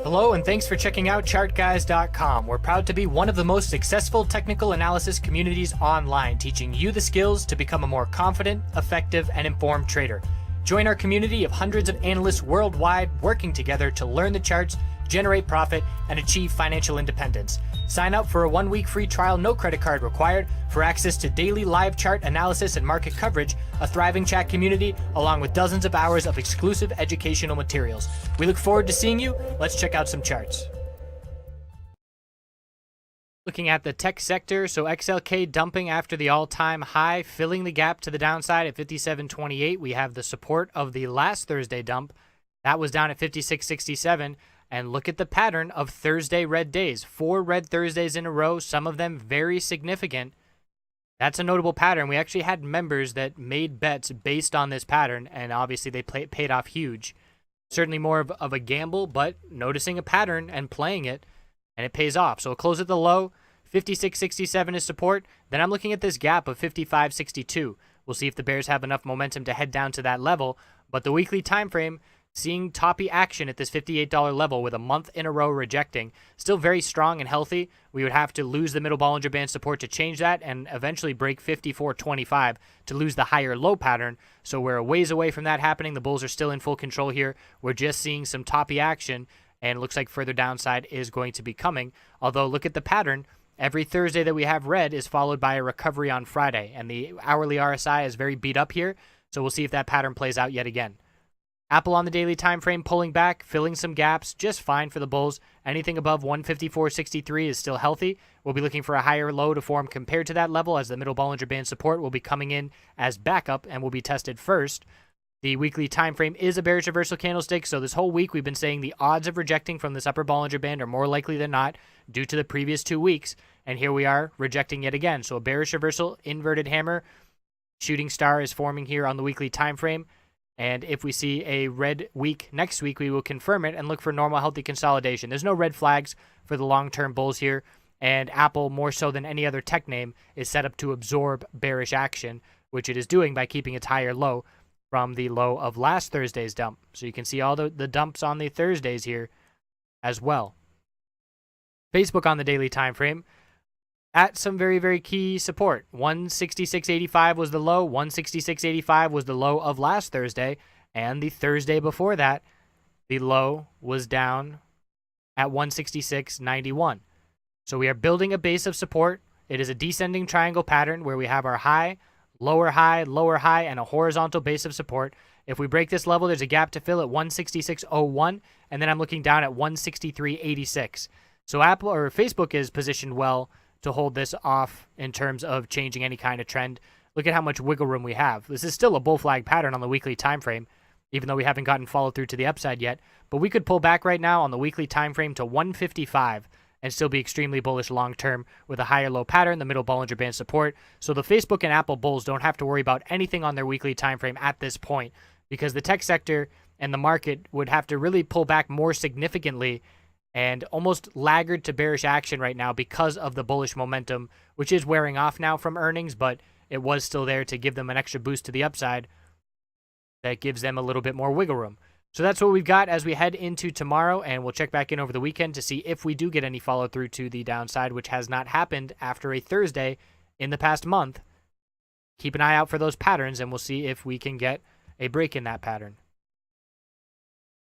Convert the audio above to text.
Hello and thanks for checking out ChartGuys.com. We're proud to be one of the most successful technical analysis communities online, teaching you the skills to become a more confident, effective, and informed trader. Join our community of hundreds of analysts worldwide working together to learn the charts, generate profit, and achieve financial independence. Sign up for a 1-week free trial, no credit card required, for access to daily live chart analysis and market coverage, a thriving chat community, along with dozens of hours of exclusive educational materials. We look forward to seeing you. Let's check out some charts. Looking at the tech sector, so XLK dumping after the all-time high, filling the gap to the downside at 57.28. We have the support of the last Thursday dump. That was down at 56.67. And look at the pattern of Thursday red days. 4 red Thursdays in a row, some of them very significant. That's a notable pattern. We actually had members that made bets based on this pattern, and obviously they paid off huge. Certainly more of a gamble, but noticing a pattern and playing it, and it pays off. So we'll close at the low. 56.67 is support. Then I'm looking at this gap of 55.62. We'll see if the bears have enough momentum to head down to that level. But the weekly time frame, seeing toppy action at this $58 level with a month in a row rejecting. Still very strong and healthy. We would have to lose the middle Bollinger Band support to change that and eventually break 54.25 to lose the higher low pattern. So we're a ways away from that happening. The bulls are still in full control here. We're just seeing some toppy action, and it looks like further downside is going to be coming. Although look at the pattern. Every Thursday that we have red is followed by a recovery on Friday, and the hourly RSI is very beat up here. So we'll see if that pattern plays out yet again. Apple on the daily time frame pulling back, filling some gaps, just fine for the bulls. Anything above 154.63 is still healthy. We'll be looking for a higher low to form compared to that level, as the middle Bollinger Band support will be coming in as backup and will be tested first. The weekly time frame is a bearish reversal candlestick, so this whole week we've been saying the odds of rejecting from this upper Bollinger Band are more likely than not due to the previous 2 weeks, and here we are rejecting yet again. So a bearish reversal, inverted hammer, shooting star is forming here on the weekly time frame. And if we see a red week next week, we will confirm it and look for normal, healthy consolidation. There's no red flags for the long-term bulls here. And Apple, more so than any other tech name, is set up to absorb bearish action, which it is doing by keeping its higher low from the low of last Thursday's dump. So you can see all the dumps on the Thursdays here as well. Facebook on the daily time frame at some very, very key support. 166.85 was the low. 166.85 was the low of last Thursday. And the Thursday before that, the low was down at 166.91. So we are building a base of support. It is a descending triangle pattern where we have our high, lower high, lower high, and a horizontal base of support. If we break this level, there's a gap to fill at 166.01, and then I'm looking down at 163.86. So Apple or Facebook is positioned well to hold this off in terms of changing any kind of trend. Look at how much wiggle room we have. This is still a bull flag pattern on the weekly time frame, even though we haven't gotten follow through to the upside yet. But we could pull back right now on the weekly time frame to 155 and still be extremely bullish long term with a higher low pattern, the middle Bollinger Band support. So the Facebook and Apple bulls don't have to worry about anything on their weekly time frame at this point, because the tech sector and the market would have to really pull back more significantly and almost laggard to bearish action right now because of the bullish momentum, which is wearing off now from earnings, but it was still there to give them an extra boost to the upside that gives them a little bit more wiggle room. So that's what we've got as we head into tomorrow, and we'll check back in over the weekend to see if we do get any follow through to the downside, which has not happened after a Thursday in the past month. Keep an eye out for those patterns, and we'll see if we can get a break in that pattern.